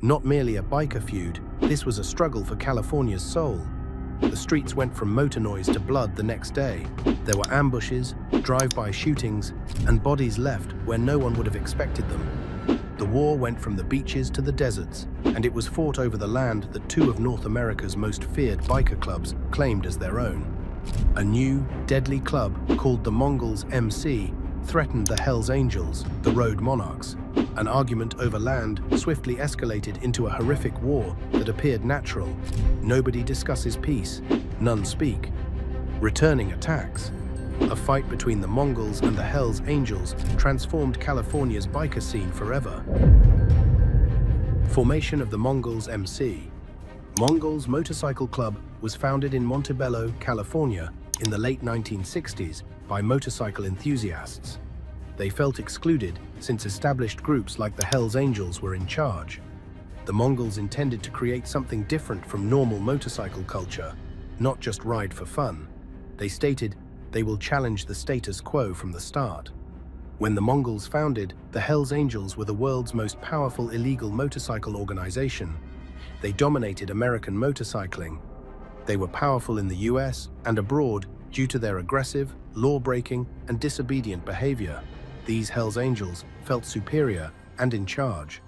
Not merely a biker feud, this was a struggle for California's soul. The streets went from motor noise to blood the next day. There were ambushes, drive-by shootings, and bodies left where no one would have expected them. The war went from the beaches to the deserts, and it was fought over the land that two of North America's most feared biker clubs claimed as their own. A new, deadly club called the Mongols MC threatened the Hells Angels, the Road Monarchs. An argument over land swiftly escalated into a horrific war that appeared natural. Nobody discusses peace, none speak. Returning attacks. A fight between the Mongols and the Hells Angels transformed California's biker scene forever. Formation of the Mongols MC. Mongols Motorcycle Club was founded in Montebello, California, in the late 1960s by motorcycle enthusiasts. They felt excluded since established groups like the Hells Angels were in charge. The Mongols intended to create something different from normal motorcycle culture, not just ride for fun. They stated they will challenge the status quo from the start. When the Mongols founded, the Hells Angels were the world's most powerful illegal motorcycle organization. They dominated American motorcycling. They were powerful in the US and abroad due to their aggressive, law-breaking, and disobedient behavior. These Hells Angels felt superior and in charge.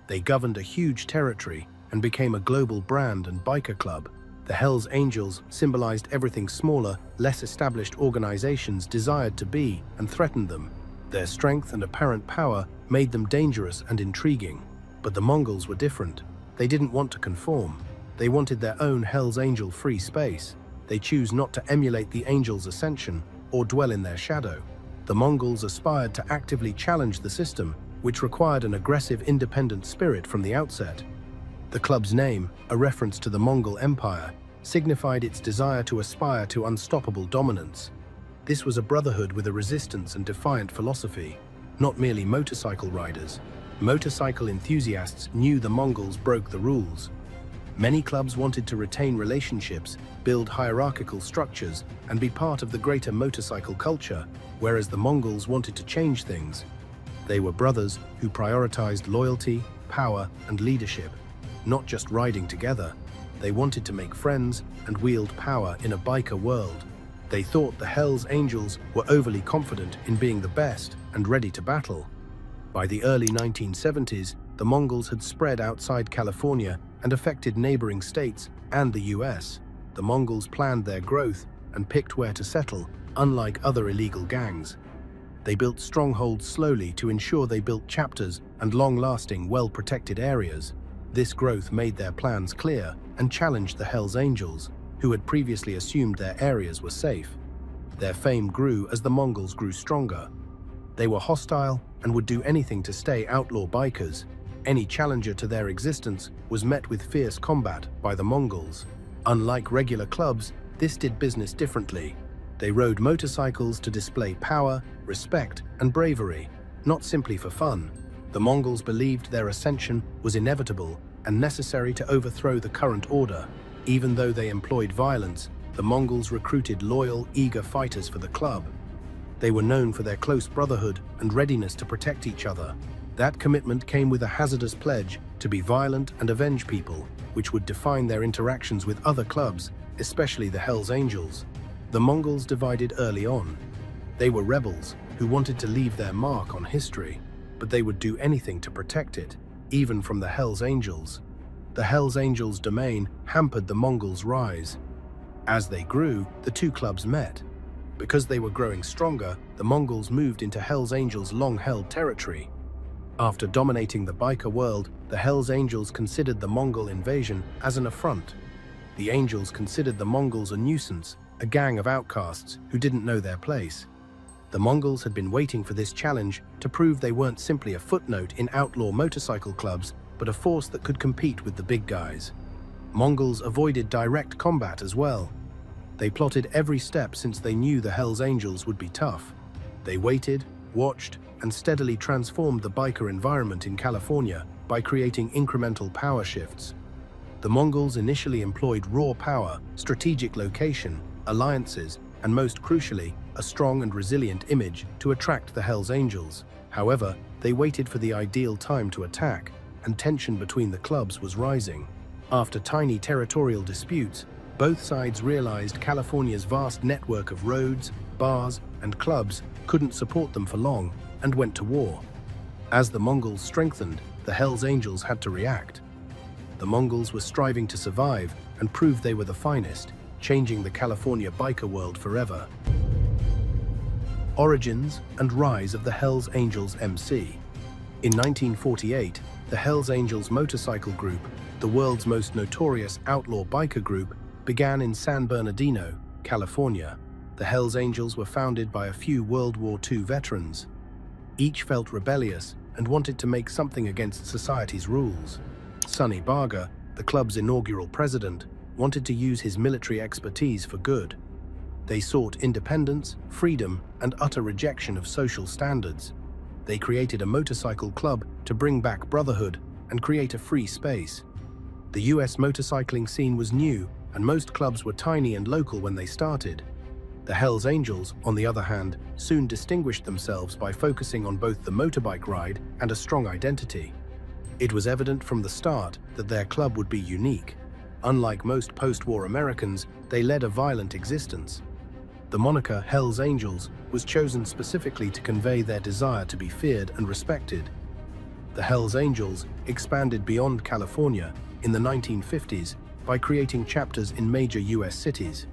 They governed a huge territory and became a global brand and biker club. The Hells Angels symbolized everything smaller, less established organizations desired to be and threatened them. Their strength and apparent power made them dangerous and intriguing. But the Mongols were different. They didn't want to conform. They wanted their own Hells Angel free space. They chose not to emulate the Angels' ascension or dwell in their shadow. The Mongols aspired to actively challenge the system, which required an aggressive, independent spirit from the outset. The club's name, a reference to the Mongol Empire, signified its desire to aspire to unstoppable dominance. This was a brotherhood with a resistance and defiant philosophy, not merely motorcycle riders. Motorcycle enthusiasts knew the Mongols broke the rules. Many clubs wanted to retain relationships, build hierarchical structures, and be part of the greater motorcycle culture, whereas the Mongols wanted to change things. They were brothers who prioritized loyalty, power, and leadership, not just riding together. They wanted to make friends and wield power in a biker world. They thought the Hells Angels were overly confident in being the best and ready to battle. By the early 1970s, the Mongols had spread outside California and affected neighboring states and the US. The Mongols planned their growth and picked where to settle, unlike other illegal gangs. They built strongholds slowly to ensure they built chapters and long-lasting, well-protected areas. This growth made their plans clear and challenged the Hells Angels, who had previously assumed their areas were safe. Their fame grew as the Mongols grew stronger. They were hostile and would do anything to stay outlaw bikers. Any challenger to their existence was met with fierce combat by the Mongols. Unlike regular clubs, this did business differently. They rode motorcycles to display power, respect, and bravery, not simply for fun. The Mongols believed their ascension was inevitable and necessary to overthrow the current order. Even though they employed violence, the Mongols recruited loyal, eager fighters for the club. They were known for their close brotherhood and readiness to protect each other. That commitment came with a hazardous pledge to be violent and avenge people, which would define their interactions with other clubs, especially the Hells Angels. The Mongols divided early on. They were rebels who wanted to leave their mark on history, but they would do anything to protect it, even from the Hells Angels. The Hells Angels' domain hampered the Mongols' rise. As they grew, the two clubs met. Because they were growing stronger, the Mongols moved into Hells Angels' long-held territory. After dominating the biker world, the Hells Angels considered the Mongol invasion as an affront. The Angels considered the Mongols a nuisance, a gang of outcasts who didn't know their place. The Mongols had been waiting for this challenge to prove they weren't simply a footnote in outlaw motorcycle clubs, but a force that could compete with the big guys. Mongols avoided direct combat as well. They plotted every step since they knew the Hells Angels would be tough. They waited, watched, and steadily transformed the biker environment in California by creating incremental power shifts. The Mongols initially employed raw power, strategic location, alliances, and most crucially, a strong and resilient image to attract the Hells Angels. However, they waited for the ideal time to attack. and tension between the clubs was rising. After tiny territorial disputes, both sides realized California's vast network of roads, bars, and clubs couldn't support them for long and went to war. As the Mongols strengthened, the Hells Angels had to react. The Mongols were striving to survive and prove they were the finest, changing the California biker world forever. Origins and rise of the Hells Angels MC. In 1948, the Hells Angels motorcycle group, the world's most notorious outlaw biker group, began in San Bernardino, California. The Hells Angels were founded by a few World War II veterans. Each felt rebellious and wanted to make something against society's rules. Sonny Barger, the club's inaugural president, wanted to use his military expertise for good. They sought independence, freedom, and utter rejection of social standards. They created a motorcycle club to bring back brotherhood and create a free space. The US motorcycling scene was new, and most clubs were tiny and local when they started. The Hells Angels, on the other hand, soon distinguished themselves by focusing on both the motorbike ride and a strong identity. It was evident from the start that their club would be unique. Unlike most post-war Americans, they led a violent existence. The moniker Hells Angels was chosen specifically to convey their desire to be feared and respected. The Hells Angels expanded beyond California in the 1950s by creating chapters in major US cities.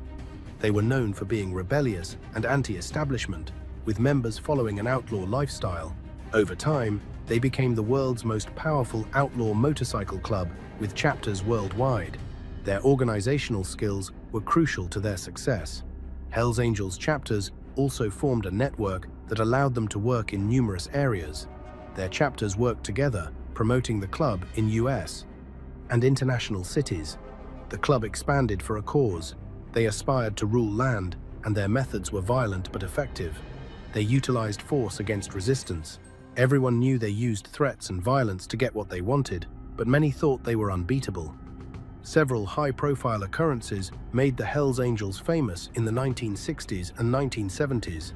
They were known for being rebellious and anti-establishment, with members following an outlaw lifestyle. Over time, they became the world's most powerful outlaw motorcycle club with chapters worldwide. Their organizational skills were crucial to their success. Hells Angels chapters also formed a network that allowed them to work in numerous areas. Their chapters worked together, promoting the club in US and international cities. The club expanded for a cause. They aspired to rule land, and their methods were violent but effective. They utilized force against resistance. Everyone knew they used threats and violence to get what they wanted, but many thought they were unbeatable. Several high-profile occurrences made the Hells Angels famous in the 1960s and 1970s.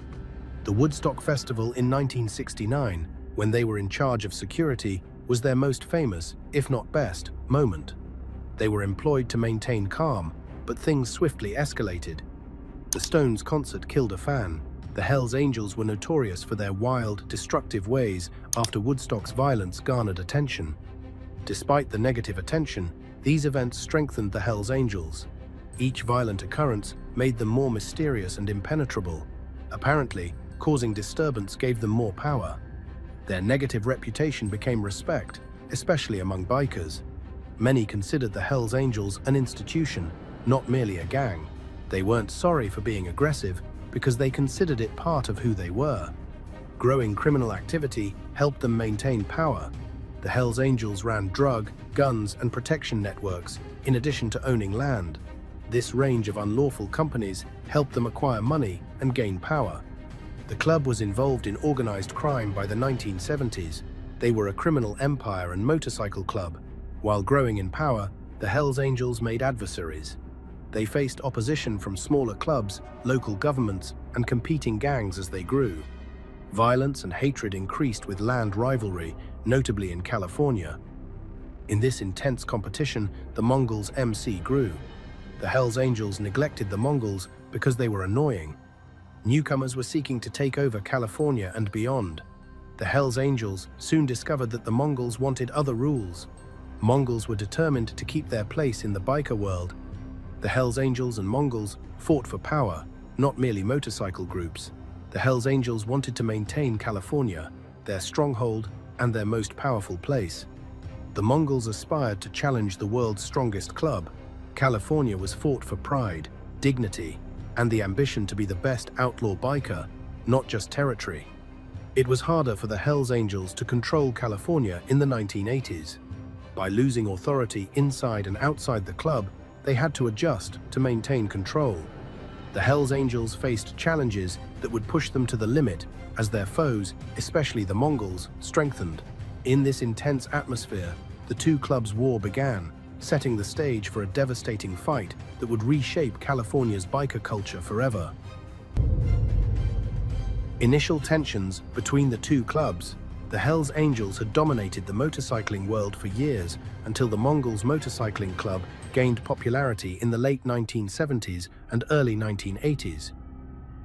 The Woodstock Festival in 1969, when they were in charge of security, was their most famous, if not best, moment. They were employed to maintain calm, but things swiftly escalated. The Stones concert killed a fan. The Hells Angels were notorious for their wild, destructive ways after Woodstock's violence garnered attention. Despite the negative attention, these events strengthened the Hells Angels. Each violent occurrence made them more mysterious and impenetrable. Apparently, causing disturbance gave them more power. Their negative reputation became respect, especially among bikers. Many considered the Hells Angels an institution, not merely a gang. They weren't sorry for being aggressive because they considered it part of who they were. Growing criminal activity helped them maintain power. The Hells Angels ran drug, guns, and protection networks, in addition to owning land. This range of unlawful companies helped them acquire money and gain power. The club was involved in organized crime by the 1970s. They were a criminal empire and motorcycle club. While growing in power, the Hells Angels made adversaries. They faced opposition from smaller clubs, local governments, and competing gangs as they grew. Violence and hatred increased with land rivalry, notably in California. In this intense competition, the Mongols' MC grew. The Hells Angels neglected the Mongols because they were annoying. Newcomers were seeking to take over California and beyond. The Hells Angels soon discovered that the Mongols wanted other rules. Mongols were determined to keep their place in the biker world. The Hells Angels and Mongols fought for power, not merely motorcycle groups. The Hells Angels wanted to maintain California, their stronghold and their most powerful place. The Mongols aspired to challenge the world's strongest club. California was fought for pride, dignity, and the ambition to be the best outlaw biker, not just territory. It was harder for the Hells Angels to control California in the 1980s. By losing authority inside and outside the club, they had to adjust to maintain control. The Hells Angels faced challenges that would push them to the limit as their foes, especially the Mongols, strengthened. In this intense atmosphere, the two clubs' war began, setting the stage for a devastating fight that would reshape California's biker culture forever. Initial tensions between the two clubs. The Hells Angels had dominated the motorcycling world for years until the Mongols Motorcycling Club gained popularity in the late 1970s and early 1980s.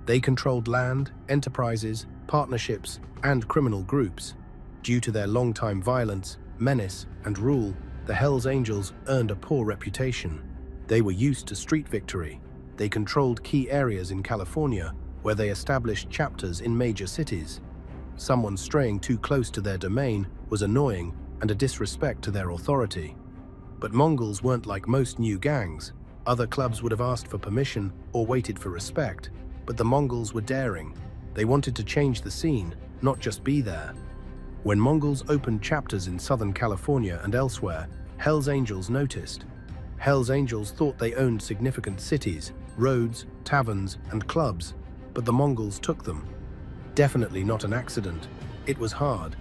They controlled land, enterprises, partnerships, and criminal groups. Due to their long-time violence, menace, and rule, the Hells Angels earned a poor reputation. They were used to street victory. They controlled key areas in California, where they established chapters in major cities. Someone straying too close to their domain was annoying and a disrespect to their authority. But Mongols weren't like most new gangs. Other clubs would have asked for permission or waited for respect, but the Mongols were daring. They wanted to change the scene, not just be there. When Mongols opened chapters in Southern California and elsewhere, Hells Angels noticed. Hells Angels thought they owned significant cities, roads, taverns, and clubs, but the Mongols took them. Definitely not an accident. It was hard.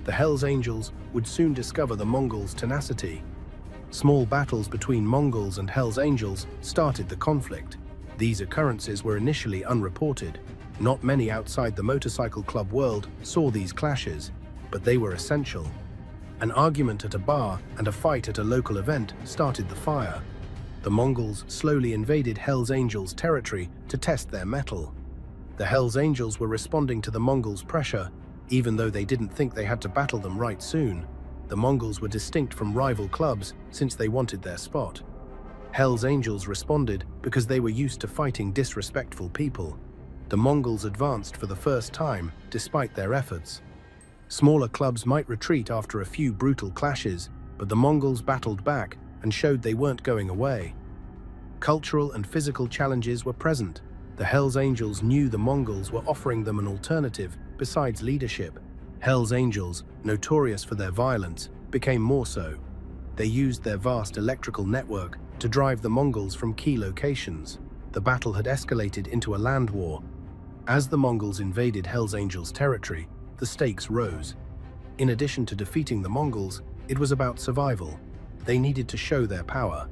The Hells Angels would soon discover the Mongols' tenacity. Small battles between Mongols and Hells Angels started the conflict. These occurrences were initially unreported. Not many outside the motorcycle club world saw these clashes, but they were essential. An argument at a bar and a fight at a local event started the fire. The Mongols slowly invaded Hells Angels' territory to test their mettle. The Hells Angels were responding to the Mongols' pressure, even though they didn't think they had to battle them right soon. The Mongols were distinct from rival clubs since they wanted their spot. Hells Angels responded because they were used to fighting disrespectful people. The Mongols advanced for the first time, despite their efforts. Smaller clubs might retreat after a few brutal clashes, but the Mongols battled back and showed they weren't going away. Cultural and physical challenges were present. The Hells Angels knew the Mongols were offering them an alternative besides leadership. Hells Angels, notorious for their violence, became more so. They used their vast electrical network to drive the Mongols from key locations. The battle had escalated into a land war. As the Mongols invaded Hells Angels' territory, the stakes rose. In addition to defeating the Mongols, it was about survival. They needed to show their power.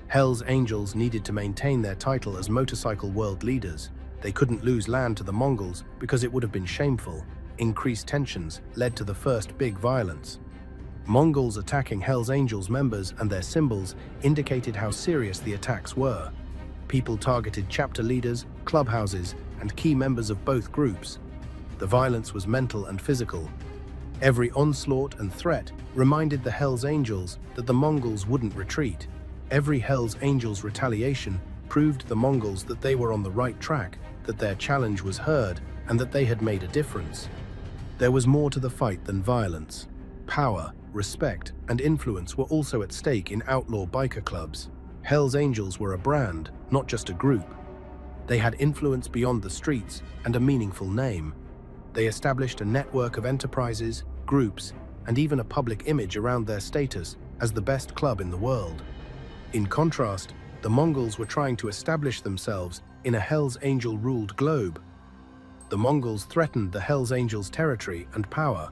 Hells Angels needed to maintain their title as motorcycle world leaders. They couldn't lose land to the Mongols because it would have been shameful. Increased tensions led to the first big violence. Mongols attacking Hells Angels members and their symbols indicated how serious the attacks were. People targeted chapter leaders, clubhouses, and key members of both groups. The violence was mental and physical. Every onslaught and threat reminded the Hells Angels that the Mongols wouldn't retreat. Every Hells Angels retaliation proved the Mongols that they were on the right track, that their challenge was heard, and that they had made a difference. There was more to the fight than violence. Power, respect, and influence were also at stake in outlaw biker clubs. Hells Angels were a brand, not just a group. They had influence beyond the streets and a meaningful name. They established a network of enterprises, groups, and even a public image around their status as the best club in the world. In contrast, the Mongols were trying to establish themselves in a Hells Angel-ruled globe. The Mongols threatened the Hells Angels' territory and power.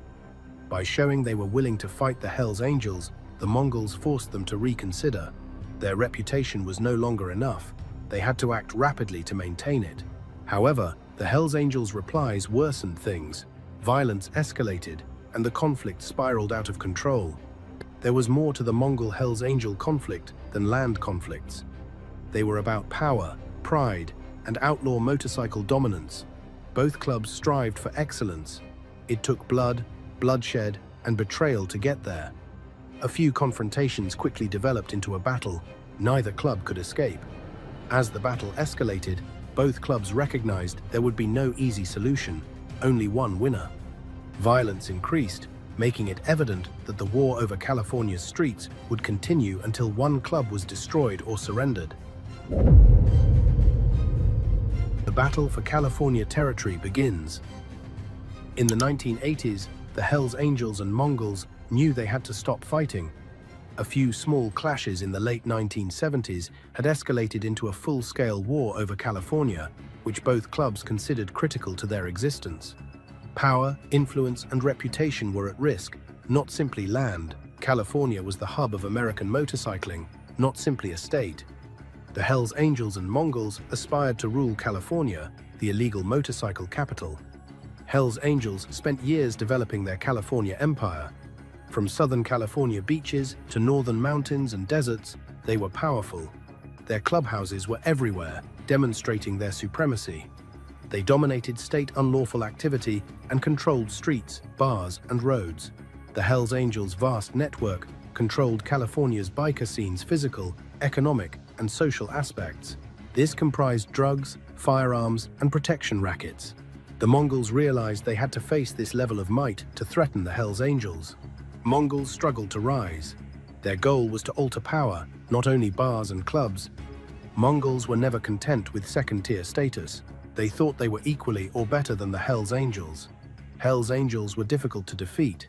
By showing they were willing to fight the Hells Angels, the Mongols forced them to reconsider. Their reputation was no longer enough. They had to act rapidly to maintain it. However, the Hells Angels' replies worsened things. Violence escalated, and the conflict spiraled out of control. There was more to the Mongol Hells Angel conflict than land conflicts. They were about power, pride, and outlaw motorcycle dominance. Both clubs strived for excellence. It took blood, bloodshed, and betrayal to get there. A few confrontations quickly developed into a battle. Neither club could escape. As the battle escalated, both clubs recognized there would be no easy solution, only one winner. Violence increased, making it evident that the war over California's streets would continue until one club was destroyed or surrendered. The battle for California territory begins. In the 1980s, the Hells Angels and Mongols knew they had to stop fighting. A few small clashes in the late 1970s had escalated into a full-scale war over California, which both clubs considered critical to their existence. Power, influence, and reputation were at risk, not simply land. California was the hub of American motorcycling, not simply a state. The Hells Angels and Mongols aspired to rule California, the illegal motorcycle capital. Hells Angels spent years developing their California empire. From southern California beaches to northern mountains and deserts, they were powerful. Their clubhouses were everywhere, demonstrating their supremacy. They dominated state unlawful activity and controlled streets, bars, and roads. The Hells Angels' vast network controlled California's biker scene's physical, economic, and social aspects. This comprised drugs, firearms, and protection rackets. The Mongols realized they had to face this level of might to threaten the Hells Angels. Mongols struggled to rise. Their goal was to alter power, not only bars and clubs. Mongols were never content with second-tier status. They thought they were equally or better than the Hells Angels. Hells Angels were difficult to defeat.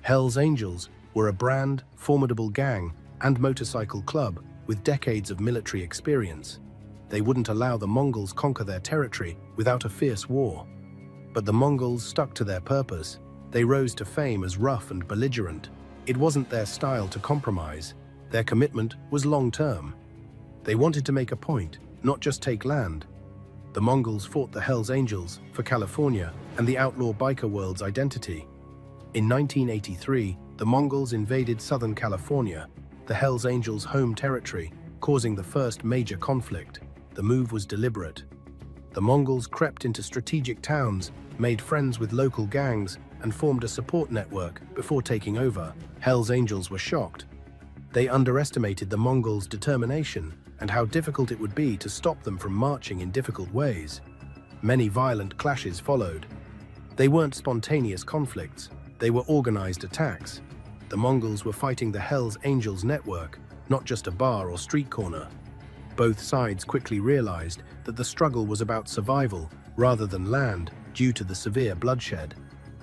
Hells Angels were a brand, formidable gang, and motorcycle club with decades of military experience. They wouldn't allow the Mongols conquer their territory without a fierce war. But the Mongols stuck to their purpose. They rose to fame as rough and belligerent. It wasn't their style to compromise. Their commitment was long-term. They wanted to make a point, not just take land. The Mongols fought the Hells Angels for California and the outlaw biker world's identity. In 1983, the Mongols invaded Southern California, the Hells Angels' home territory, causing the first major conflict. The move was deliberate. The Mongols crept into strategic towns, made friends with local gangs, and formed a support network before taking over. Hells Angels were shocked. They underestimated the Mongols' determination and how difficult it would be to stop them from marching in difficult ways. Many violent clashes followed. They weren't spontaneous conflicts, they were organized attacks. The Mongols were fighting the Hells Angels network, not just a bar or street corner. Both sides quickly realized that the struggle was about survival rather than land due to the severe bloodshed.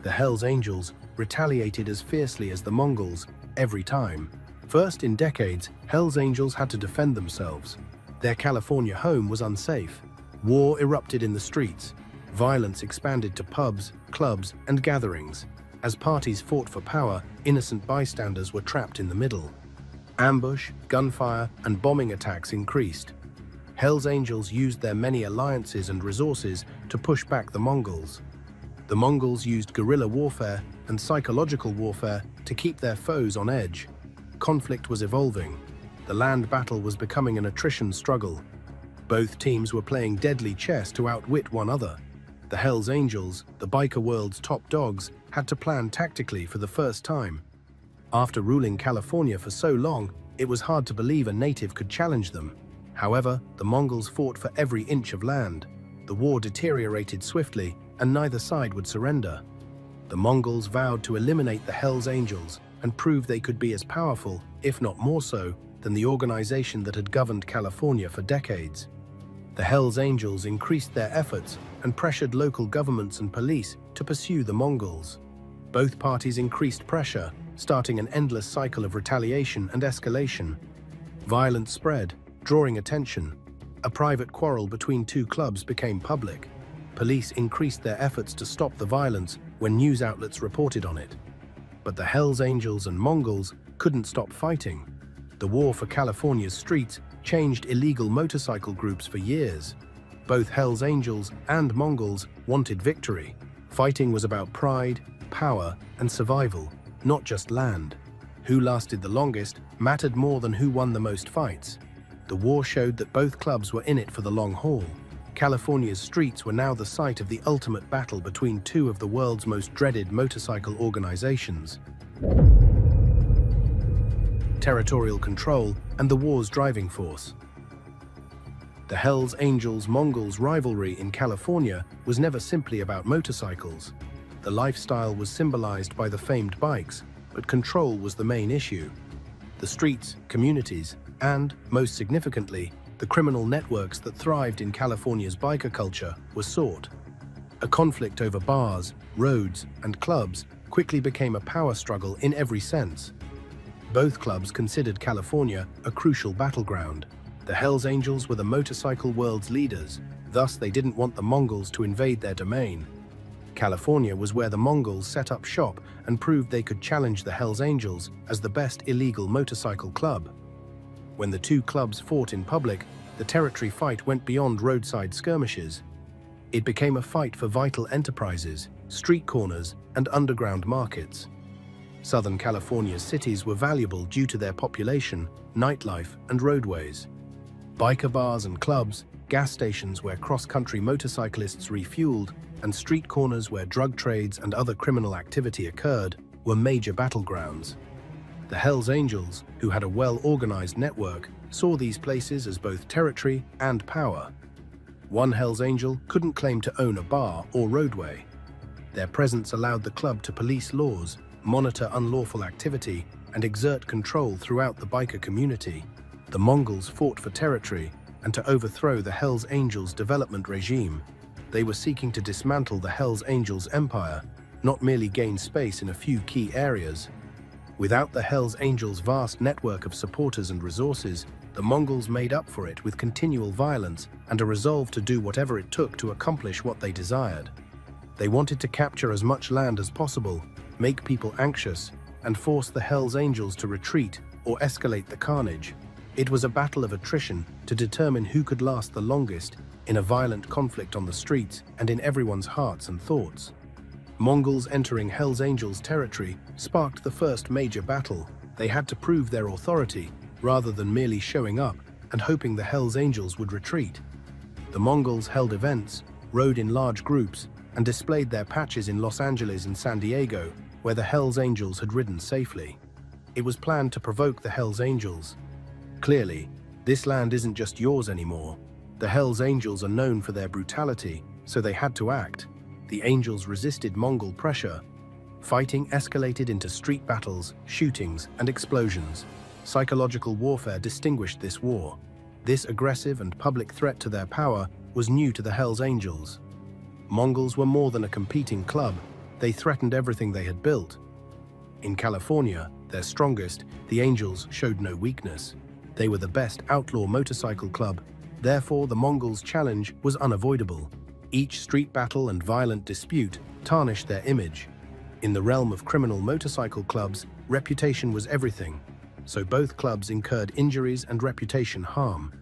The Hells Angels retaliated as fiercely as the Mongols every time. First in decades, Hells Angels had to defend themselves. Their California home was unsafe. War erupted in the streets. Violence expanded to pubs, clubs, and gatherings. As parties fought for power, innocent bystanders were trapped in the middle. Ambush, gunfire, and bombing attacks increased. Hells Angels used their many alliances and resources to push back the Mongols. The Mongols used guerrilla warfare and psychological warfare to keep their foes on edge. Conflict was evolving. The land battle was becoming an attrition struggle. Both teams were playing deadly chess to outwit one another. The Hells Angels, the biker world's top dogs, had to plan tactically for the first time. After ruling California for so long, it was hard to believe a native could challenge them. However, the Mongols fought for every inch of land. The war deteriorated swiftly, and neither side would surrender. The Mongols vowed to eliminate the Hells Angels and prove they could be as powerful, if not more so, than the organization that had governed California for decades. The Hells Angels increased their efforts and pressured local governments and police to pursue the Mongols. Both parties increased pressure, starting an endless cycle of retaliation and escalation. Violence spread, drawing attention. A private quarrel between two clubs became public. Police increased their efforts to stop the violence when news outlets reported on it. But the Hells Angels and Mongols couldn't stop fighting. The war for California's streets changed illegal motorcycle groups for years. Both Hells Angels and Mongols wanted victory. Fighting was about pride, power, and survival, not just land. Who lasted the longest mattered more than who won the most fights. The war showed that both clubs were in it for the long haul. California's streets were now the site of the ultimate battle between two of the world's most dreaded motorcycle organizations. Territorial control and the war's driving force. The Hells Angels-Mongols rivalry in California was never simply about motorcycles. The lifestyle was symbolized by the famed bikes, but control was the main issue. The streets, communities, and, most significantly, the criminal networks that thrived in California's biker culture were sought. A conflict over bars, roads, and clubs quickly became a power struggle in every sense. Both clubs considered California a crucial battleground. The Hells Angels were the motorcycle world's leaders, thus they didn't want the Mongols to invade their domain. California was where the Mongols set up shop and proved they could challenge the Hells Angels as the best illegal motorcycle club. When the two clubs fought in public, the territory fight went beyond roadside skirmishes. It became a fight for vital enterprises, street corners, and underground markets. Southern California's cities were valuable due to their population, nightlife, and roadways. Biker bars and clubs, gas stations where cross-country motorcyclists refueled, and street corners where drug trades and other criminal activity occurred were major battlegrounds. The Hells Angels, who had a well-organized network, saw these places as both territory and power. One Hells Angel couldn't claim to own a bar or roadway. Their presence allowed the club to police laws, monitor unlawful activity, and exert control throughout the biker community. The Mongols fought for territory and to overthrow the Hells Angels' development regime. They were seeking to dismantle the Hells Angels' empire, not merely gain space in a few key areas. Without the Hells Angels' vast network of supporters and resources, the Mongols made up for it with continual violence and a resolve to do whatever it took to accomplish what they desired. They wanted to capture as much land as possible, make people anxious, and force the Hells Angels to retreat or escalate the carnage. It was a battle of attrition to determine who could last the longest in a violent conflict on the streets and in everyone's hearts and thoughts. Mongols entering Hells Angels' territory sparked the first major battle. They had to prove their authority rather than merely showing up and hoping the Hells Angels would retreat. The Mongols held events, rode in large groups, and displayed their patches in Los Angeles and San Diego, where the Hells Angels had ridden safely. It was planned to provoke the Hells Angels. Clearly, this land isn't just yours anymore. The Hells Angels are known for their brutality, so they had to act. The Angels resisted Mongol pressure. Fighting escalated into street battles, shootings, and explosions. Psychological warfare distinguished this war. This aggressive and public threat to their power was new to the Hells Angels. Mongols were more than a competing club. They threatened everything they had built. In California, their strongest, the Angels showed no weakness. They were the best outlaw motorcycle club. Therefore, the Mongols' challenge was unavoidable. Each street battle and violent dispute tarnished their image. In the realm of criminal motorcycle clubs, reputation was everything, so both clubs incurred injuries and reputation harm.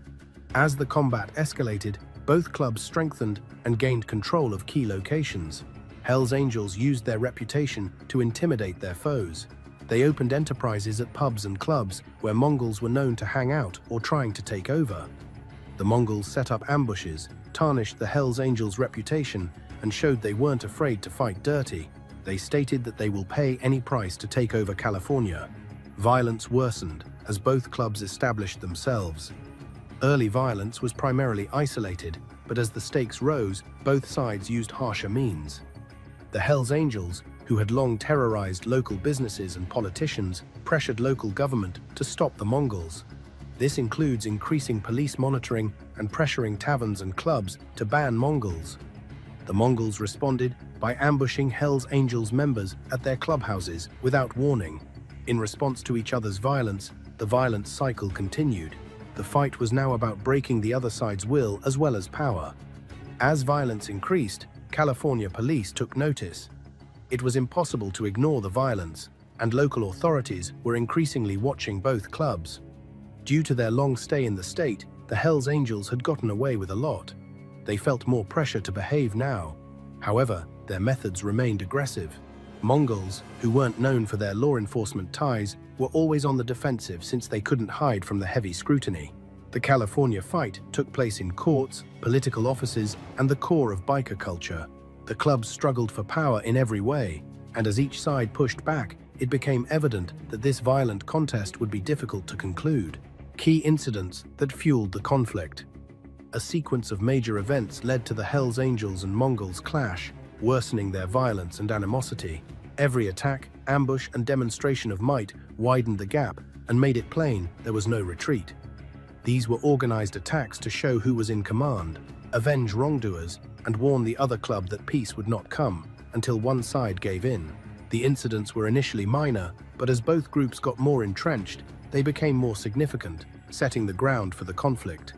As the combat escalated, both clubs strengthened and gained control of key locations. Hells Angels used their reputation to intimidate their foes. They opened enterprises at pubs and clubs where Mongols were known to hang out or trying to take over. The Mongols set up ambushes, tarnished the Hells Angels' reputation, and showed they weren't afraid to fight dirty. They stated that they will pay any price to take over California. Violence worsened as both clubs established themselves. Early violence was primarily isolated, but as the stakes rose, both sides used harsher means. The Hells Angels, who had long terrorized local businesses and politicians, pressured local government to stop the Mongols. This includes increasing police monitoring and pressuring taverns and clubs to ban Mongols. The Mongols responded by ambushing Hells Angels members at their clubhouses without warning. In response to each other's violence, the violent cycle continued. The fight was now about breaking the other side's will as well as power. As violence increased, California police took notice. It was impossible to ignore the violence, and local authorities were increasingly watching both clubs. Due to their long stay in the state, the Hells Angels had gotten away with a lot. They felt more pressure to behave now. However, their methods remained aggressive. Mongols, who weren't known for their law enforcement ties, were always on the defensive since they couldn't hide from the heavy scrutiny. The California fight took place in courts, political offices, and the core of biker culture. The clubs struggled for power in every way, and as each side pushed back, it became evident that this violent contest would be difficult to conclude. Key incidents that fueled the conflict. A sequence of major events led to the Hells Angels and Mongols' clash, worsening their violence and animosity. Every attack, ambush, and demonstration of might widened the gap and made it plain there was no retreat. These were organized attacks to show who was in command, avenge wrongdoers, and warn the other club that peace would not come until one side gave in. The incidents were initially minor, but as both groups got more entrenched, they became more significant, setting the ground for the conflict.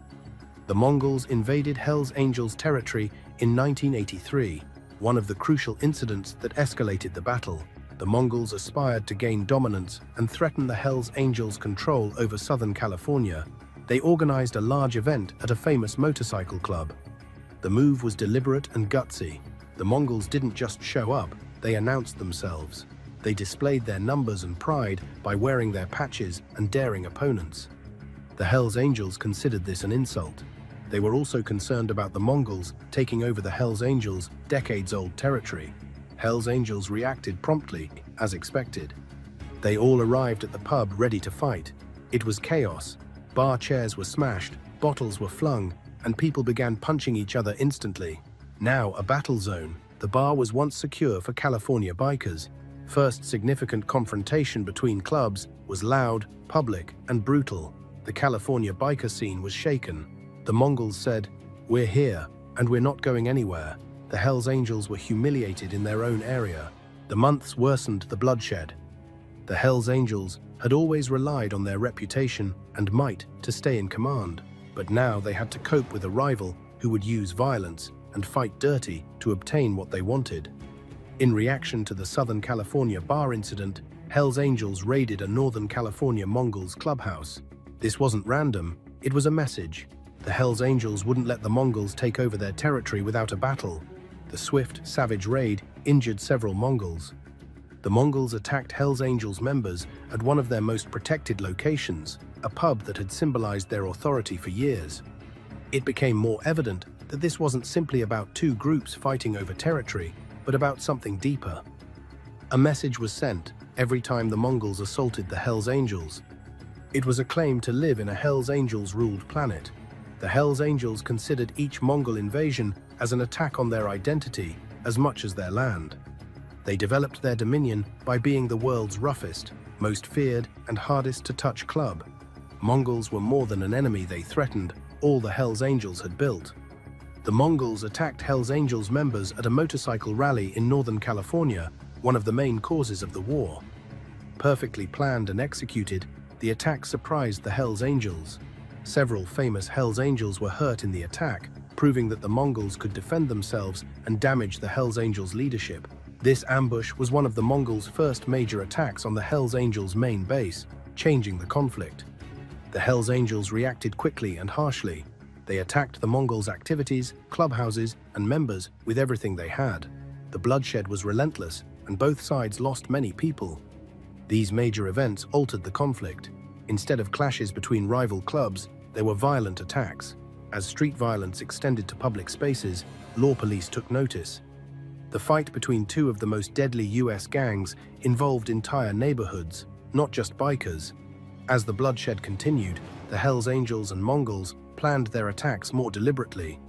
The Mongols invaded Hells Angels' territory in 1983, one of the crucial incidents that escalated the battle. The Mongols aspired to gain dominance and threaten the Hells Angels' control over Southern California. They organized a large event at a famous motorcycle club. The move was deliberate and gutsy. The Mongols didn't just show up, they announced themselves. They displayed their numbers and pride by wearing their patches and daring opponents. The Hells Angels considered this an insult. They were also concerned about the Mongols taking over the Hells Angels' decades-old territory. Hells Angels reacted promptly, as expected. They all arrived at the pub ready to fight. It was chaos. Bar chairs were smashed, bottles were flung, and people began punching each other instantly. Now a battle zone, the bar was once secure for California bikers. First significant confrontation between clubs was loud, public, and brutal. The California biker scene was shaken. The Mongols said, "We're here, and we're not going anywhere." The Hells Angels were humiliated in their own area. The months worsened the bloodshed. The Hells Angels had always relied on their reputation and might to stay in command, but now they had to cope with a rival who would use violence and fight dirty to obtain what they wanted. In reaction to the Southern California bar incident, Hells Angels raided a Northern California Mongols clubhouse. This wasn't random, it was a message. The Hells Angels wouldn't let the Mongols take over their territory without a battle. The swift, savage raid injured several Mongols. The Mongols attacked Hells Angels members at one of their most protected locations, a pub that had symbolized their authority for years. It became more evident that this wasn't simply about two groups fighting over territory, but about something deeper. A message was sent every time the Mongols assaulted the Hells Angels. It was a claim to live in a Hells Angels-ruled planet. The Hells Angels considered each Mongol invasion as an attack on their identity as much as their land. They developed their dominion by being the world's roughest, most feared, and hardest to touch club. Mongols were more than an enemy, they threatened all the Hells Angels had built. The Mongols attacked Hells Angels members at a motorcycle rally in Northern California, one of the main causes of the war. Perfectly planned and executed, the attack surprised the Hells Angels. Several famous Hells Angels were hurt in the attack, proving that the Mongols could defend themselves and damage the Hells Angels' leadership. This ambush was one of the Mongols' first major attacks on the Hells Angels' main base, changing the conflict. The Hells Angels reacted quickly and harshly. They attacked the Mongols' activities, clubhouses, and members with everything they had. The bloodshed was relentless, and both sides lost many people. These major events altered the conflict. Instead of clashes between rival clubs, there were violent attacks. As street violence extended to public spaces, law police took notice. The fight between two of the most deadly US gangs involved entire neighborhoods, not just bikers. As the bloodshed continued, the Hells Angels and Mongols planned their attacks more deliberately.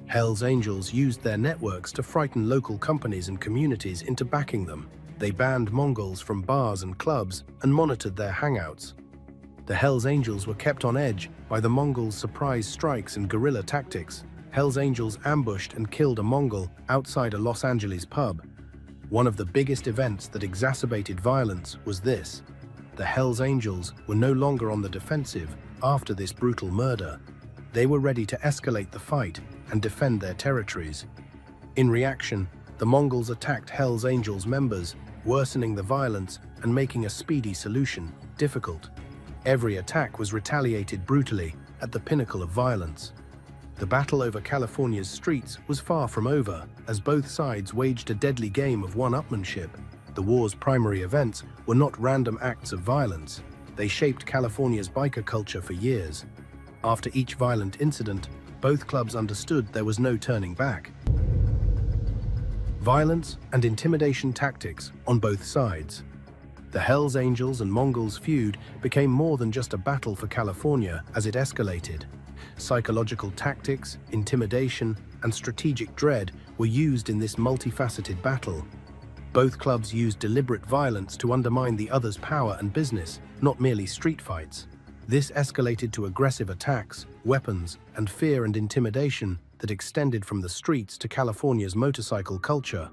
Hells Angels used their networks to frighten local companies and communities into backing them. They banned Mongols from bars and clubs and monitored their hangouts. The Hells Angels were kept on edge by the Mongols' surprise strikes and guerrilla tactics. Hells Angels ambushed and killed a Mongol outside a Los Angeles pub. One of the biggest events that exacerbated violence was this. The Hells Angels were no longer on the defensive after this brutal murder. They were ready to escalate the fight and defend their territories. In reaction, the Mongols attacked Hells Angels members, worsening the violence and making a speedy solution difficult. Every attack was retaliated brutally at the pinnacle of violence. The battle over California's streets was far from over, as both sides waged a deadly game of one-upmanship. The war's primary events were not random acts of violence. They shaped California's biker culture for years. After each violent incident, both clubs understood there was no turning back. Violence and intimidation tactics on both sides. The Hells Angels and Mongols feud became more than just a battle for California as it escalated. Psychological tactics, intimidation, and strategic dread were used in this multifaceted battle. Both clubs used deliberate violence to undermine the other's power and business, not merely street fights. This escalated to aggressive attacks, weapons, and fear and intimidation that extended from the streets to California's motorcycle culture.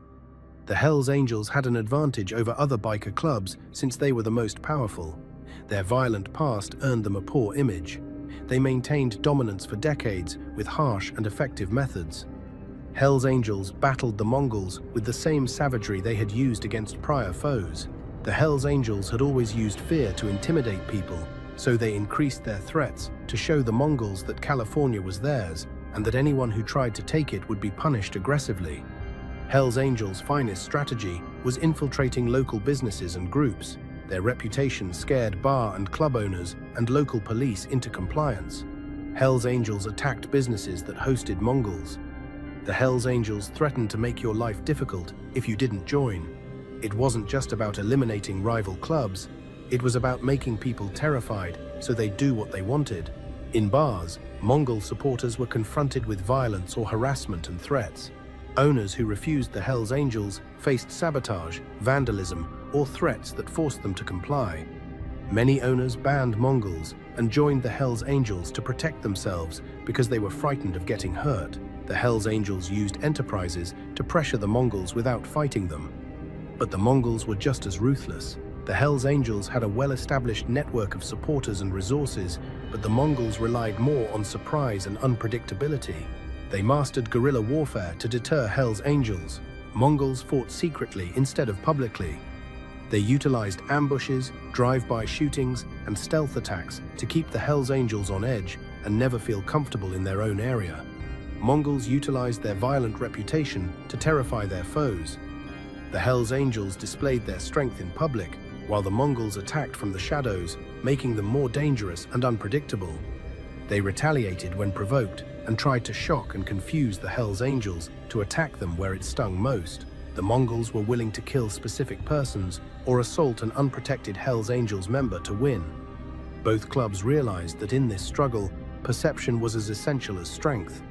The Hells Angels had an advantage over other biker clubs since they were the most powerful. Their violent past earned them a poor image. They maintained dominance for decades with harsh and effective methods. Hells Angels battled the Mongols with the same savagery they had used against prior foes. The Hells Angels had always used fear to intimidate people, so they increased their threats to show the Mongols that California was theirs and that anyone who tried to take it would be punished aggressively. Hell's Angels' finest strategy was infiltrating local businesses and groups. Their reputation scared bar and club owners and local police into compliance. Hell's Angels attacked businesses that hosted Mongols. The Hell's Angels threatened to make your life difficult if you didn't join. It wasn't just about eliminating rival clubs, it was about making people terrified so they'd do what they wanted. In bars, Mongol supporters were confronted with violence or harassment and threats. Owners who refused the Hell's Angels faced sabotage, vandalism, or threats that forced them to comply. Many owners banned Mongols and joined the Hell's Angels to protect themselves because they were frightened of getting hurt. The Hell's Angels used enterprises to pressure the Mongols without fighting them. But the Mongols were just as ruthless. The Hell's Angels had a well-established network of supporters and resources, but the Mongols relied more on surprise and unpredictability. They mastered guerrilla warfare to deter Hell's Angels. Mongols fought secretly instead of publicly. They utilized ambushes, drive-by shootings, and stealth attacks to keep the Hell's Angels on edge and never feel comfortable in their own area. Mongols utilized their violent reputation to terrify their foes. The Hell's Angels displayed their strength in public, while the Mongols attacked from the shadows, making them more dangerous and unpredictable. They retaliated when provoked and tried to shock and confuse the Hell's Angels to attack them where it stung most. The Mongols were willing to kill specific persons or assault an unprotected Hell's Angels member to win. Both clubs realized that in this struggle, perception was as essential as strength.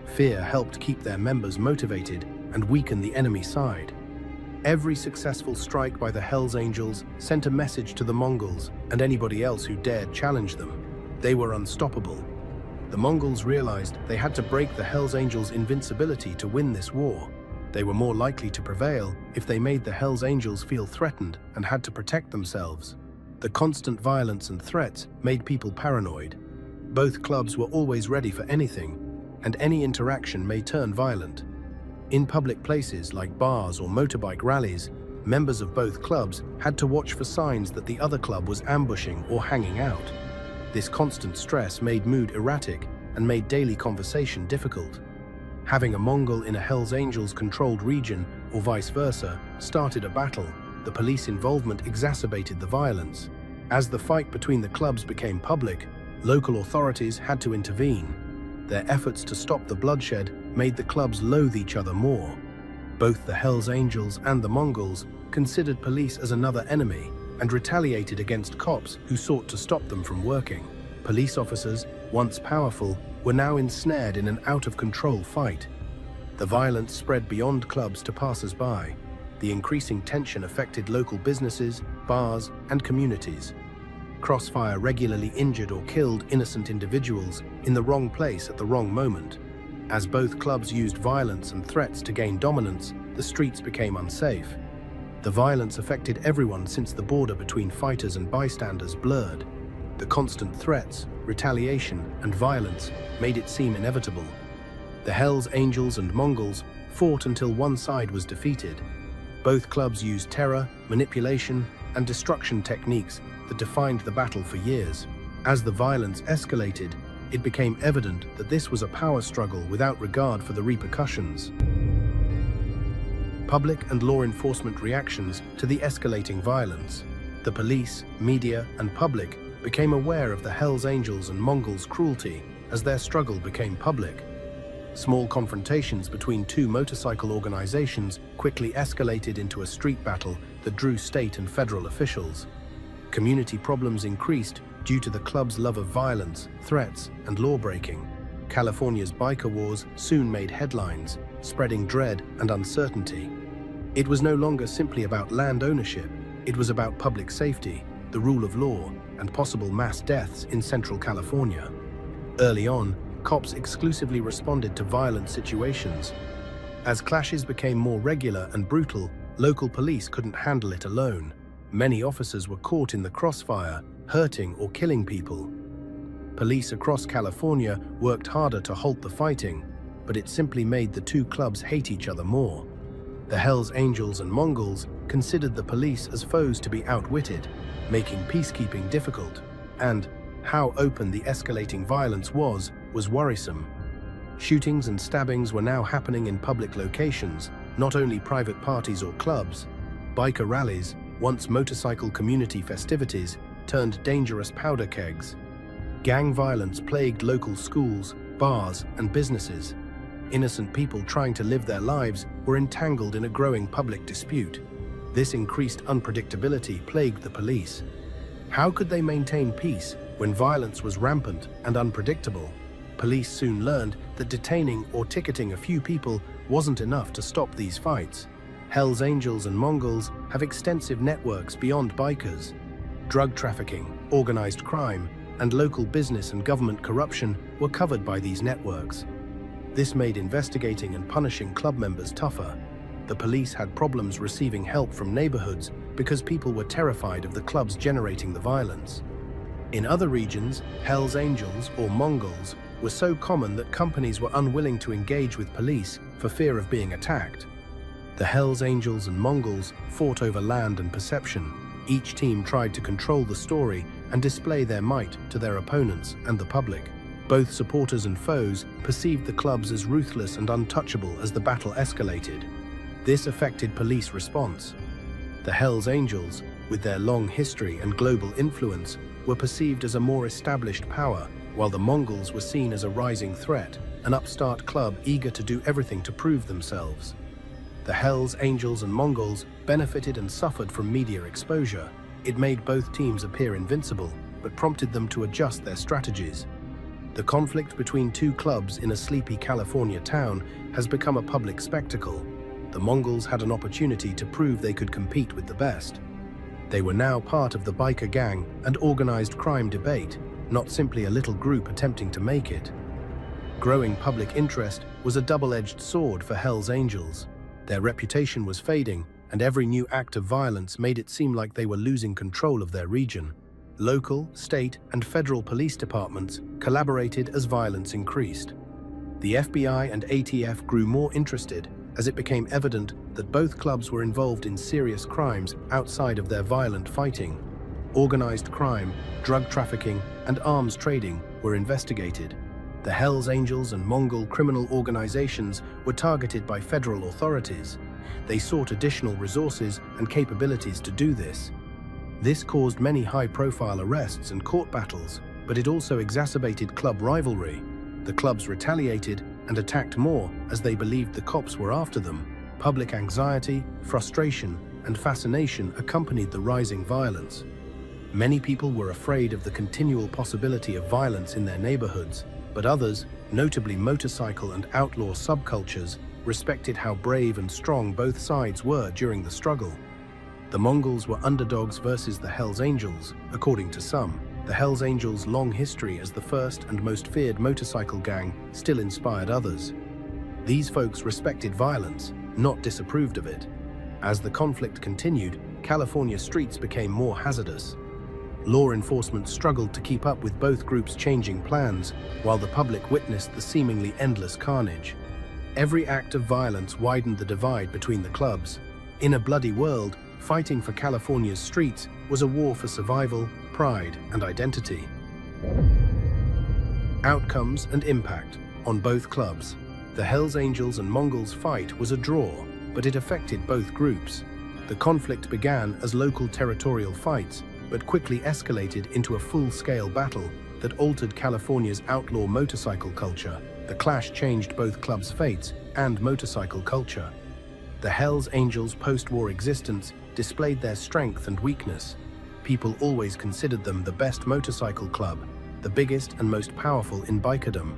Fear helped keep their members motivated and weaken the enemy side. Every successful strike by the Hell's Angels sent a message to the Mongols and anybody else who dared challenge them. They were unstoppable. The Mongols realized they had to break the Hell's Angels' invincibility to win this war. They were more likely to prevail if they made the Hell's Angels feel threatened and had to protect themselves. The constant violence and threats made people paranoid. Both clubs were always ready for anything, and any interaction may turn violent. In public places like bars or motorbike rallies, members of both clubs had to watch for signs that the other club was ambushing or hanging out. This constant stress made mood erratic and made daily conversation difficult. Having a Mongol in a Hell's Angels controlled region, or vice versa, started a battle. The police involvement exacerbated the violence. As the fight between the clubs became public, local authorities had to intervene. Their efforts to stop the bloodshed made the clubs loathe each other more. Both the Hell's Angels and the Mongols considered police as another enemy and retaliated against cops who sought to stop them from working. Police officers, once powerful, were now ensnared in an out-of-control fight. The violence spread beyond clubs to passers-by. The increasing tension affected local businesses, bars, and communities. Crossfire regularly injured or killed innocent individuals in the wrong place at the wrong moment. As both clubs used violence and threats to gain dominance, the streets became unsafe. The violence affected everyone since the border between fighters and bystanders blurred. The constant threats, retaliation, and violence made it seem inevitable. The Hell's Angels and Mongols fought until one side was defeated. Both clubs used terror, manipulation, and destruction techniques that defined the battle for years. As the violence escalated, it became evident that this was a power struggle without regard for the repercussions. Public and law enforcement reactions to the escalating violence. The police, media, and public became aware of the Hell's Angels and Mongols' cruelty as their struggle became public. Small confrontations between two motorcycle organizations quickly escalated into a street battle that drew state and federal officials. Community problems increased due to the club's love of violence, threats, and law-breaking. California's biker wars soon made headlines, spreading dread and uncertainty. It was no longer simply about land ownership. It was about public safety, the rule of law, and possible mass deaths in Central California. Early on, cops exclusively responded to violent situations. As clashes became more regular and brutal, local police couldn't handle it alone. Many officers were caught in the crossfire, hurting or killing people. Police across California worked harder to halt the fighting, but it simply made the two clubs hate each other more. The Hell's Angels and Mongols considered the police as foes to be outwitted, making peacekeeping difficult. And how open the escalating violence was worrisome. Shootings and stabbings were now happening in public locations, not only private parties or clubs. Biker rallies, once motorcycle community festivities, turned dangerous powder kegs. Gang violence plagued local schools, bars, and businesses. Innocent people trying to live their lives were entangled in a growing public dispute. This increased unpredictability plagued the police. How could they maintain peace when violence was rampant and unpredictable? Police soon learned that detaining or ticketing a few people wasn't enough to stop these fights. Hells Angels and Mongols have extensive networks beyond bikers. Drug trafficking, organized crime, and local business and government corruption were covered by these networks. This made investigating and punishing club members tougher. The police had problems receiving help from neighborhoods because people were terrified of the clubs generating the violence. In other regions, Hells Angels or Mongols were so common that companies were unwilling to engage with police for fear of being attacked. The Hells Angels and Mongols fought over land and perception. Each team tried to control the story and display their might to their opponents and the public. Both supporters and foes perceived the clubs as ruthless and untouchable as the battle escalated. This affected police response. The Hells Angels, with their long history and global influence, were perceived as a more established power, while the Mongols were seen as a rising threat, an upstart club eager to do everything to prove themselves. The Hells Angels and Mongols benefited and suffered from media exposure. It made both teams appear invincible, but prompted them to adjust their strategies. The conflict between two clubs in a sleepy California town has become a public spectacle. The Mongols had an opportunity to prove they could compete with the best. They were now part of the biker gang and organized crime debate, not simply a little group attempting to make it. Growing public interest was a double-edged sword for Hells Angels. Their reputation was fading, and every new act of violence made it seem like they were losing control of their region. Local, state, and federal police departments collaborated as violence increased. The FBI and ATF grew more interested as it became evident that both clubs were involved in serious crimes outside of their violent fighting. Organized crime, drug trafficking, and arms trading were investigated. The Hells Angels and Mongol criminal organizations were targeted by federal authorities. They sought additional resources and capabilities to do this. This caused many high-profile arrests and court battles, but it also exacerbated club rivalry. The clubs retaliated and attacked more as they believed the cops were after them. Public anxiety, frustration, and fascination accompanied the rising violence. Many people were afraid of the continual possibility of violence in their neighborhoods, but others, notably motorcycle and outlaw subcultures, respected how brave and strong both sides were during the struggle. The Mongols were underdogs versus the Hells Angels, according to some. The Hells Angels' long history as the first and most feared motorcycle gang still inspired others. These folks respected violence, not disapproved of it. As the conflict continued, California streets became more hazardous. Law enforcement struggled to keep up with both groups' changing plans, while the public witnessed the seemingly endless carnage. Every act of violence widened the divide between the clubs. In a bloody world, fighting for California's streets was a war for survival, pride, and identity. Outcomes and impact on both clubs. The Hells Angels and Mongols fight was a draw, but it affected both groups. The conflict began as local territorial fights, but quickly escalated into a full-scale battle that altered California's outlaw motorcycle culture. The clash changed both clubs' fates and motorcycle culture. The Hells Angels' post-war existence displayed their strength and weakness. People always considered them the best motorcycle club, the biggest and most powerful in bikerdom.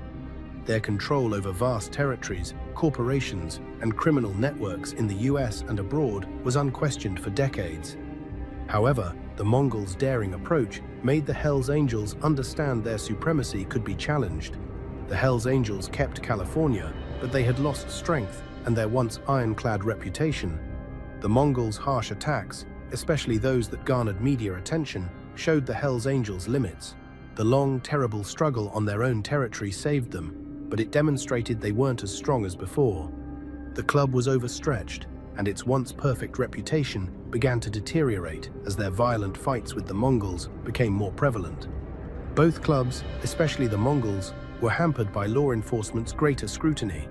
Their control over vast territories, corporations, and criminal networks in the US and abroad was unquestioned for decades. However, the Mongols' daring approach made the Hells Angels understand their supremacy could be challenged. The Hells Angels kept California, but they had lost strength and their once ironclad reputation. The Mongols' harsh attacks, especially those that garnered media attention, showed the Hells Angels' limits. The long, terrible struggle on their own territory saved them, but it demonstrated they weren't as strong as before. The club was overstretched, and its once perfect reputation began to deteriorate as their violent fights with the Mongols became more prevalent. Both clubs, especially the Mongols, were hampered by law enforcement's greater scrutiny.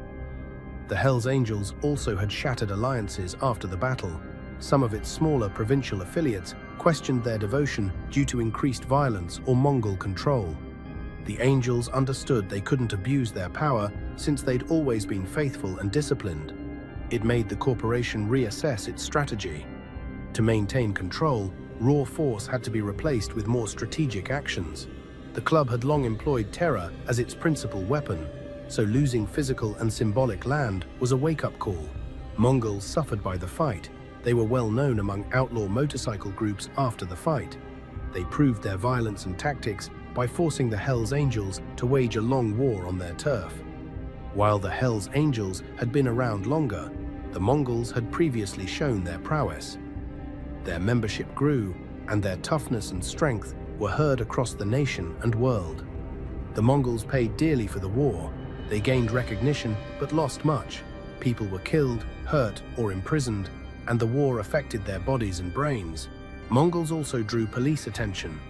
The Hells Angels also had shattered alliances after the battle. Some of its smaller provincial affiliates questioned their devotion due to increased violence or Mongol control. The Angels understood they couldn't abuse their power since they'd always been faithful and disciplined. It made the corporation reassess its strategy. To maintain control, raw force had to be replaced with more strategic actions. The club had long employed terror as its principal weapon, so losing physical and symbolic land was a wake-up call. Mongols suffered by the fight. They were well known among outlaw motorcycle groups after the fight. They proved their violence and tactics by forcing the Hells Angels to wage a long war on their turf. While the Hells Angels had been around longer, the Mongols had previously shown their prowess. Their membership grew, and their toughness and strength were heard across the nation and world. The Mongols paid dearly for the war. They gained recognition but lost much. People were killed, hurt, or imprisoned, and the war affected their bodies and brains. Mongols also drew police attention.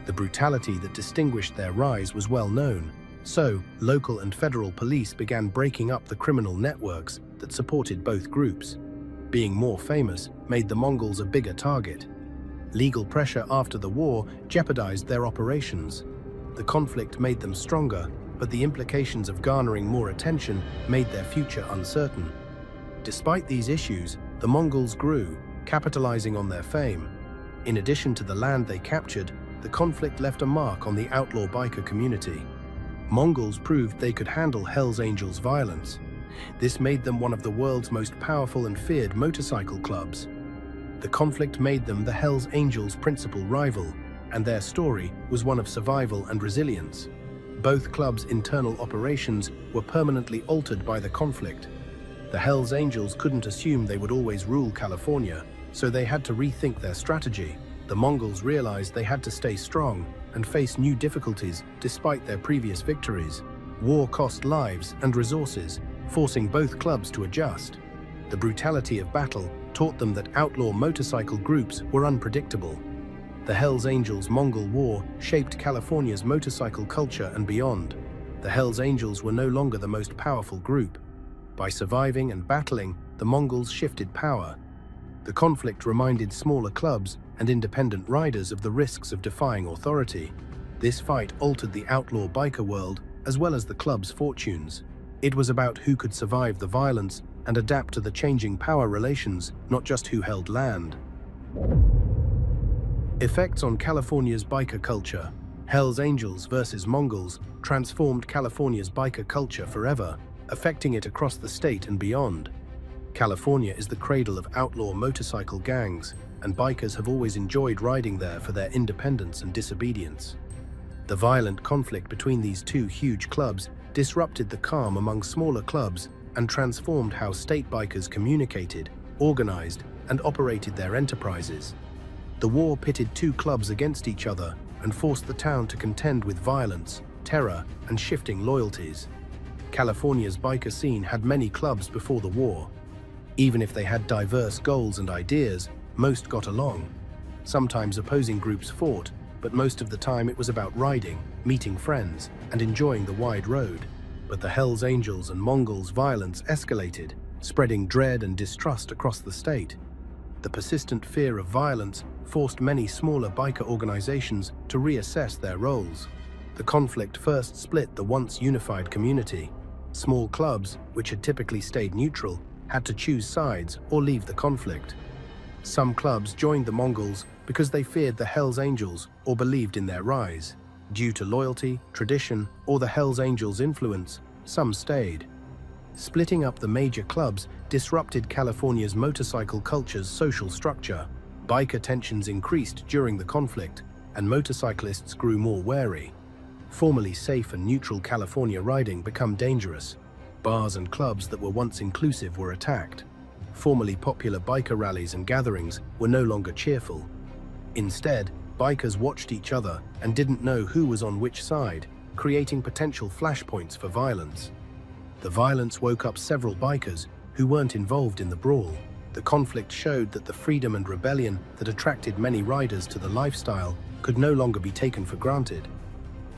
The brutality that distinguished their rise was well known, so local and federal police began breaking up the criminal networks that supported both groups. Being more famous made the Mongols a bigger target. Legal pressure after the war jeopardized their operations. The conflict made them stronger, but the implications of garnering more attention made their future uncertain. Despite these issues, the Mongols grew, capitalizing on their fame. In addition to the land they captured, the conflict left a mark on the outlaw biker community. Mongols proved they could handle Hells Angels violence. This made them one of the world's most powerful and feared motorcycle clubs. The conflict made them the Hells Angels' principal rival, and their story was one of survival and resilience. Both clubs' internal operations were permanently altered by the conflict. The Hells Angels couldn't assume they would always rule California, so they had to rethink their strategy. The Mongols realized they had to stay strong and face new difficulties despite their previous victories. War cost lives and resources, forcing both clubs to adjust. The brutality of battle taught them that outlaw motorcycle groups were unpredictable. The Hells Angels' Mongol War shaped California's motorcycle culture and beyond. The Hells Angels were no longer the most powerful group. By surviving and battling, the Mongols shifted power. The conflict reminded smaller clubs and independent riders of the risks of defying authority. This fight altered the outlaw biker world as well as the club's fortunes. It was about who could survive the violence and adapt to the changing power relations, not just who held land. Effects on California's biker culture. Hells Angels versus Mongols transformed California's biker culture forever, affecting it across the state and beyond. California is the cradle of outlaw motorcycle gangs, and bikers have always enjoyed riding there for their independence and disobedience. The violent conflict between these two huge clubs disrupted the calm among smaller clubs and transformed how state bikers communicated, organized, and operated their enterprises. The war pitted two clubs against each other and forced the town to contend with violence, terror, and shifting loyalties. California's biker scene had many clubs before the war. Even if they had diverse goals and ideas, most got along. Sometimes opposing groups fought, but most of the time it was about riding, meeting friends, and enjoying the wide road. But the Hells Angels and Mongols' violence escalated, spreading dread and distrust across the state. The persistent fear of violence forced many smaller biker organizations to reassess their roles. The conflict first split the once unified community. Small clubs, which had typically stayed neutral, had to choose sides or leave the conflict. Some clubs joined the Mongols because they feared the Hells Angels or believed in their rise. Due to loyalty, tradition, or the Hells Angels' influence, some stayed. Splitting up the major clubs disrupted California's motorcycle culture's social structure. Biker tensions increased during the conflict, and motorcyclists grew more wary. Formerly safe and neutral California riding became dangerous. Bars and clubs that were once inclusive were attacked. Formerly popular biker rallies and gatherings were no longer cheerful. Instead, bikers watched each other and didn't know who was on which side, creating potential flashpoints for violence. The violence woke up several bikers who weren't involved in the brawl. The conflict showed that the freedom and rebellion that attracted many riders to the lifestyle could no longer be taken for granted.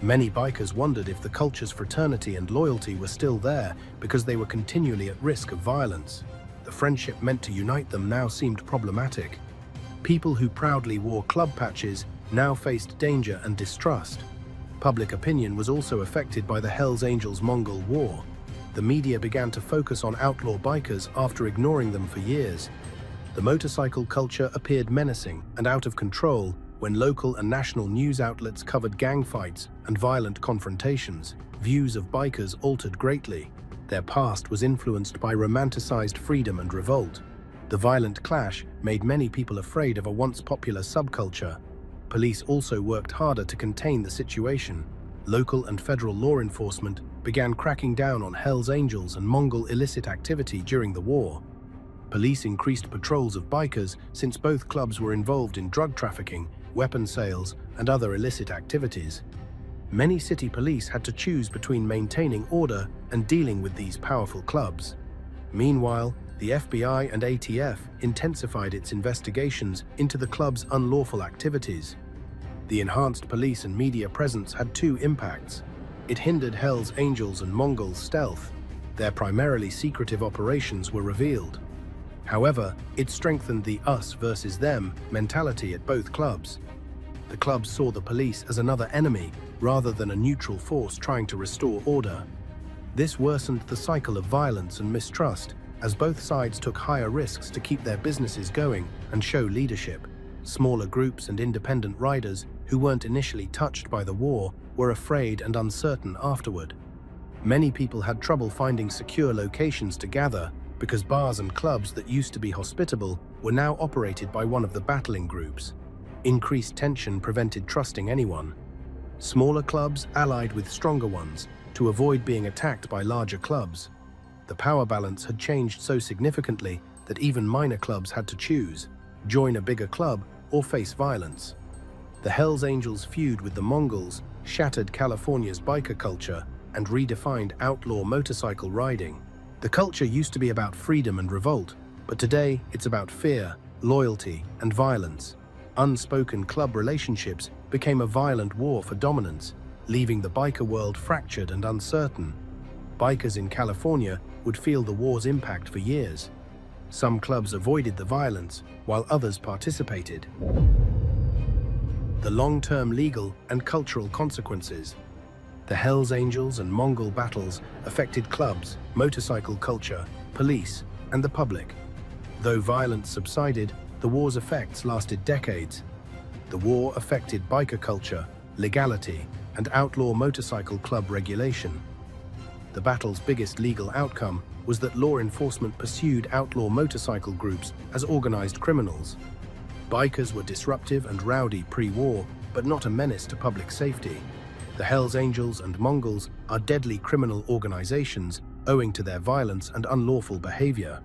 Many bikers wondered if the culture's fraternity and loyalty were still there because they were continually at risk of violence. The friendship meant to unite them now seemed problematic. People who proudly wore club patches now faced danger and distrust. Public opinion was also affected by the Hells Angels-Mongol War. The media began to focus on outlaw bikers after ignoring them for years. The motorcycle culture appeared menacing and out of control when local and national news outlets covered gang fights and violent confrontations. Views of bikers altered greatly. Their past was influenced by romanticized freedom and revolt. The violent clash made many people afraid of a once popular subculture. Police also worked harder to contain the situation. Local and federal law enforcement began cracking down on Hells Angels and Mongol illicit activity during the war. Police increased patrols of bikers since both clubs were involved in drug trafficking, weapon sales, and other illicit activities. Many city police had to choose between maintaining order and dealing with these powerful clubs. Meanwhile, the FBI and ATF intensified its investigations into the club's unlawful activities. The enhanced police and media presence had two impacts. It hindered Hells Angels and Mongols' stealth. Their primarily secretive operations were revealed. However, it strengthened the us versus them mentality at both clubs. The clubs saw the police as another enemy rather than a neutral force trying to restore order. This worsened the cycle of violence and mistrust as both sides took higher risks to keep their businesses going and show leadership. Smaller groups and independent riders who weren't initially touched by the war were afraid and uncertain afterward. Many people had trouble finding secure locations to gather because bars and clubs that used to be hospitable were now operated by one of the battling groups. Increased tension prevented trusting anyone. Smaller clubs allied with stronger ones to avoid being attacked by larger clubs. The power balance had changed so significantly that even minor clubs had to choose: join a bigger club or face violence. The Hells Angels' feud with the Mongols shattered California's biker culture and redefined outlaw motorcycle riding. The culture used to be about freedom and revolt, but today it's about fear, loyalty, and violence. Unspoken club relationships became a violent war for dominance, leaving the biker world fractured and uncertain. Bikers in California would feel the war's impact for years. Some clubs avoided the violence, while others participated. The long-term legal and cultural consequences. The Hells Angels and Mongol battles affected clubs, motorcycle culture, police, and the public. Though violence subsided, the war's effects lasted decades. The war affected biker culture, legality, and outlaw motorcycle club regulation. The battle's biggest legal outcome was that law enforcement pursued outlaw motorcycle groups as organized criminals. Bikers were disruptive and rowdy pre-war, but not a menace to public safety. The Hells Angels and Mongols are deadly criminal organizations owing to their violence and unlawful behavior.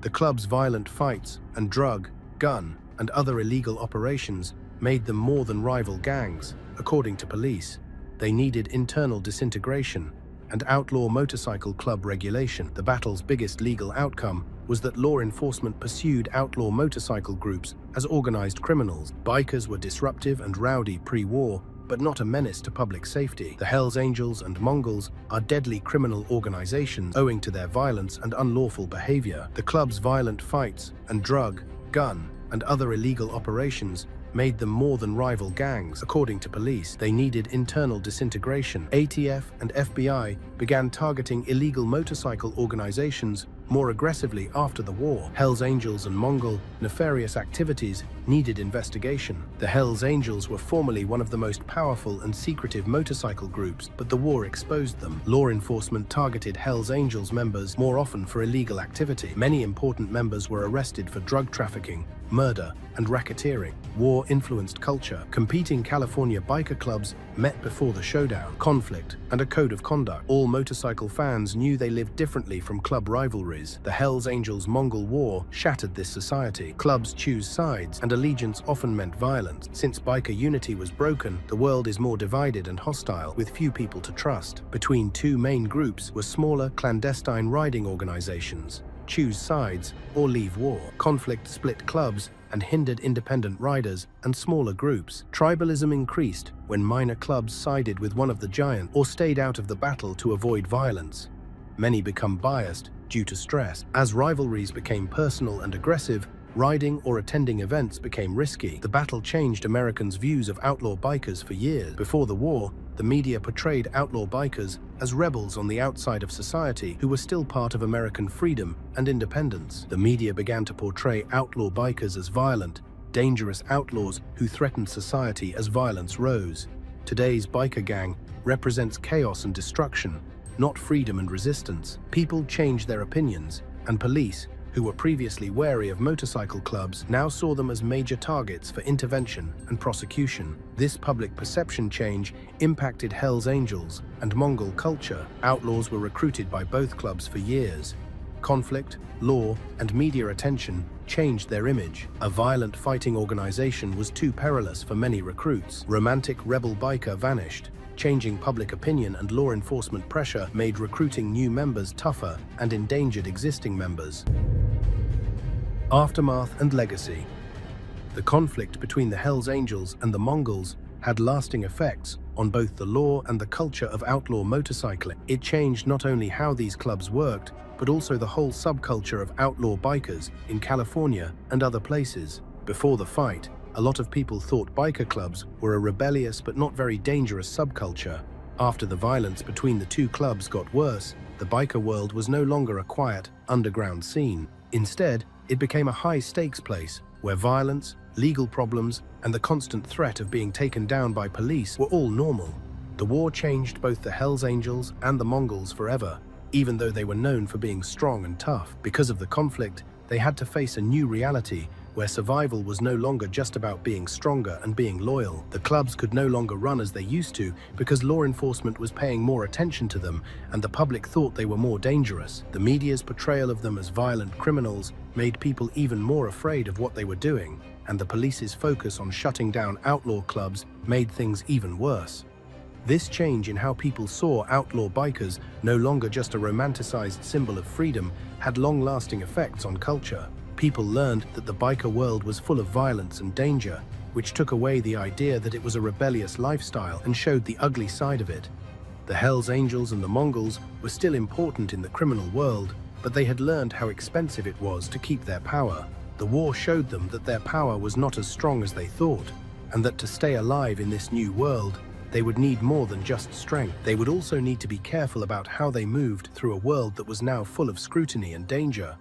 The club's violent fights and drug, gun, and other illegal operations made them more than rival gangs, according to police. They needed internal disintegration and outlaw motorcycle club regulation. The battle's biggest legal outcome was that law enforcement pursued outlaw motorcycle groups as organized criminals. Bikers were disruptive and rowdy pre-war, but not a menace to public safety. The Hells Angels and Mongols are deadly criminal organizations owing to their violence and unlawful behavior. The club's violent fights and drug, gun, and other illegal operations made them more than rival gangs, according to police. They needed internal disintegration. ATF and FBI began targeting illegal motorcycle organizations more aggressively after the war. Hells Angels and Mongol nefarious activities needed investigation. The Hells Angels were formerly one of the most powerful and secretive motorcycle groups, but the war exposed them. Law enforcement targeted Hells Angels members more often for illegal activity. Many important members were arrested for drug trafficking, murder, and racketeering. War-influenced culture. Competing California biker clubs met before the showdown. Conflict and a code of conduct. All motorcycle fans knew they lived differently from club rivalries. The Hells Angels-Mongol War shattered this society. Clubs choose sides, and allegiance often meant violence. Since biker unity was broken, the world is more divided and hostile, with few people to trust. Between two main groups were smaller, clandestine riding organizations. Choose sides or leave war. Conflict split clubs and hindered independent riders and smaller groups. Tribalism increased when minor clubs sided with one of the giants or stayed out of the battle to avoid violence. Many become biased due to stress. As rivalries became personal and aggressive, riding or attending events became risky. The battle changed Americans' views of outlaw bikers for years. Before the war, the media portrayed outlaw bikers as rebels on the outside of society who were still part of American freedom and independence. The media began to portray outlaw bikers as violent, dangerous outlaws who threatened society as violence rose. Today's biker gang represents chaos and destruction, not freedom and resistance. People changed their opinions, and police, who were previously wary of motorcycle clubs, now saw them as major targets for intervention and prosecution. This public perception change impacted Hells Angels and Mongol culture. Outlaws were recruited by both clubs for years. Conflict, law, and media attention changed their image. A violent fighting organization was too perilous for many recruits. Romantic rebel biker vanished. Changing public opinion and law enforcement pressure made recruiting new members tougher and endangered existing members. Aftermath and legacy. The conflict between the Hells Angels and the Mongols had lasting effects on both the law and the culture of outlaw motorcycling. It changed not only how these clubs worked, but also the whole subculture of outlaw bikers in California and other places. Before the fight, a lot of people thought biker clubs were a rebellious but not very dangerous subculture. After the violence between the two clubs got worse, the biker world was no longer a quiet, underground scene. Instead, it became a high-stakes place where violence, legal problems, and the constant threat of being taken down by police were all normal. The war changed both the Hells Angels and the Mongols forever, even though they were known for being strong and tough. Because of the conflict, they had to face a new reality where survival was no longer just about being stronger and being loyal. The clubs could no longer run as they used to because law enforcement was paying more attention to them and the public thought they were more dangerous. The media's portrayal of them as violent criminals made people even more afraid of what they were doing, and the police's focus on shutting down outlaw clubs made things even worse. This change in how people saw outlaw bikers, no longer just a romanticized symbol of freedom, had long-lasting effects on culture. People learned that the biker world was full of violence and danger, which took away the idea that it was a rebellious lifestyle and showed the ugly side of it. The Hells Angels and the Mongols were still important in the criminal world, but they had learned how expensive it was to keep their power. The war showed them that their power was not as strong as they thought, and that to stay alive in this new world, they would need more than just strength. They would also need to be careful about how they moved through a world that was now full of scrutiny and danger.